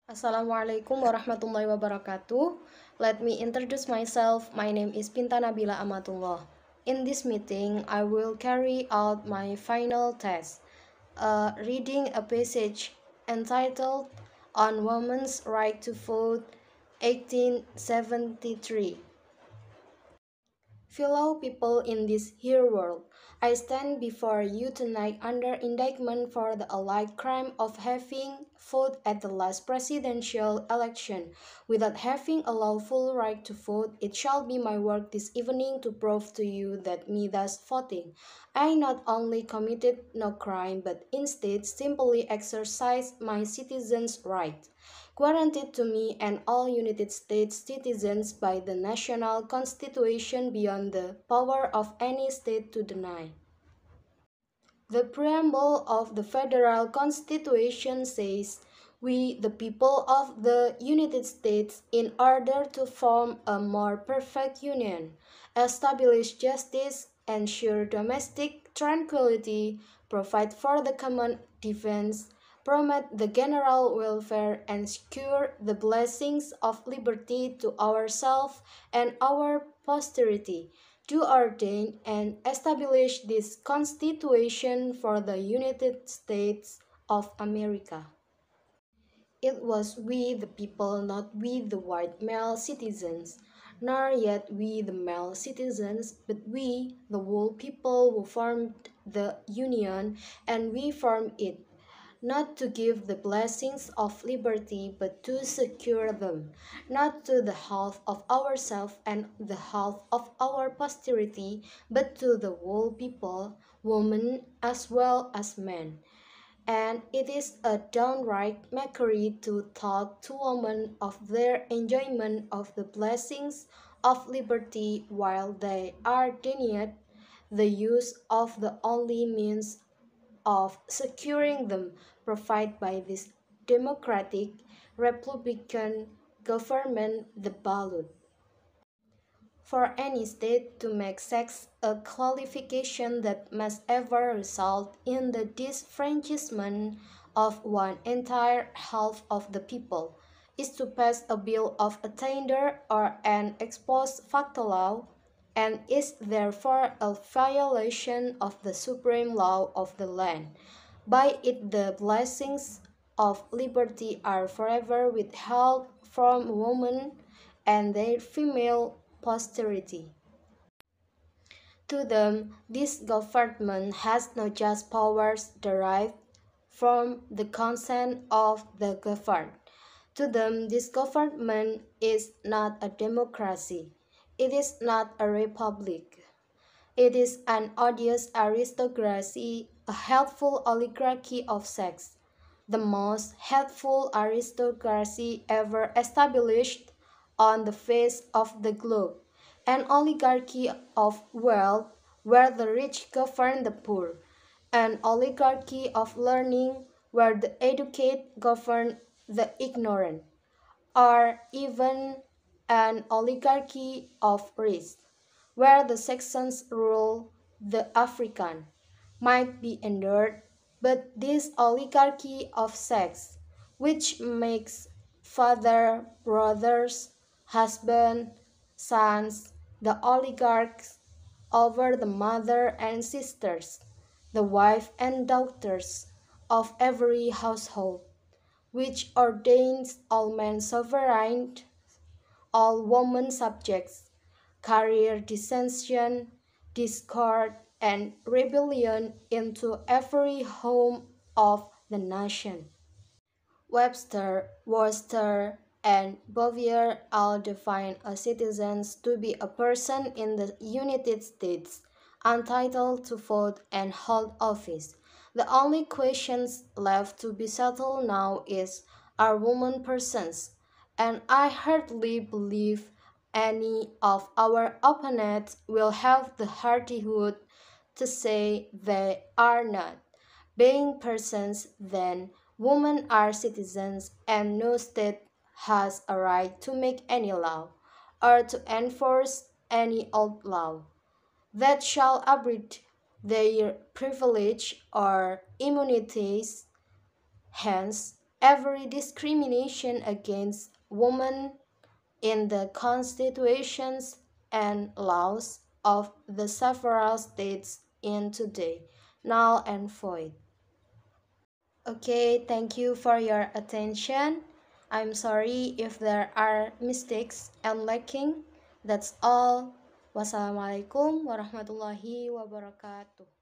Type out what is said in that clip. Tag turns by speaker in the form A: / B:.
A: Assalamu'alaikum warahmatullahi wabarakatuh. Let me introduce myself. My name is Nabila Amatulloh. In this meeting, I will carry out my final task, reading a passage entitled On Women's Right to Vote, 1873. Fellow people in this here world, I stand before you tonight under indictment for the alleged crime of having voted at the last presidential election without having a lawful right to vote. It shall be my work this evening to prove to you that me thus voting, I not only committed no crime but instead simply exercised my citizens' right, guaranteed to me and all United States citizens by the national constitution beyond the power of any state to deny. The preamble of the federal constitution says, "We, the people of the United States, in order to form a more perfect union, establish justice, ensure domestic tranquility, provide for the common defense, promote the general welfare, and secure the blessings of liberty to ourselves and our posterity, do ordain and establish this Constitution for the United States of America." It was we the people, not we the white male citizens, nor yet we the male citizens, but we, the whole people, who formed the Union, and we formed it, not to give the blessings of liberty, but to secure them, not to the health of ourselves and the health of our posterity, but to the whole people, women as well as men. And it is a downright mockery to talk to women of their enjoyment of the blessings of liberty while they are denied the use of the only means of securing them provided by this democratic republican government, the ballot. For any state to make sex a qualification that must ever result in the disfranchisement of one entire half of the people is to pass a bill of attainder or an ex post facto law, and is therefore a violation of the supreme law of the land. By it the blessings of liberty are forever withheld from women and their female posterity. To them, this government has no just powers derived from the consent of the governed. To them, this government is not a democracy. It is not a republic. It is an odious aristocracy, a hateful oligarchy of sex, the most hateful aristocracy ever established on the face of the globe, an oligarchy of wealth where the rich govern the poor, an oligarchy of learning where the educated govern the ignorant, or even an oligarchy of race where the Saxons rule the African, might be endured, but this oligarchy of sex, which makes father, brothers, husband, sons, the oligarchs over the mother and sisters, the wife and daughters of every household, which ordains all men sovereign, all women subjects, career dissension, discord, and rebellion into every home of the nation. Webster, Worcester, and Bouvier all define a citizen to be a person in the United States entitled to vote and hold office. The only questions left to be settled now is, are women persons? And I hardly believe any of our opponents will have the hardihood to say they are not. Being persons, then, women are citizens, and no state has a right to make any law, or to enforce any old law, that shall abridge their privilege or immunities. Hence, every discrimination against women in the constitutions and laws of the several states in today, null and void. Okay, thank you for your attention. I'm sorry if there are mistakes and lacking. That's all. Wassalamualaikum warahmatullahi wabarakatuh.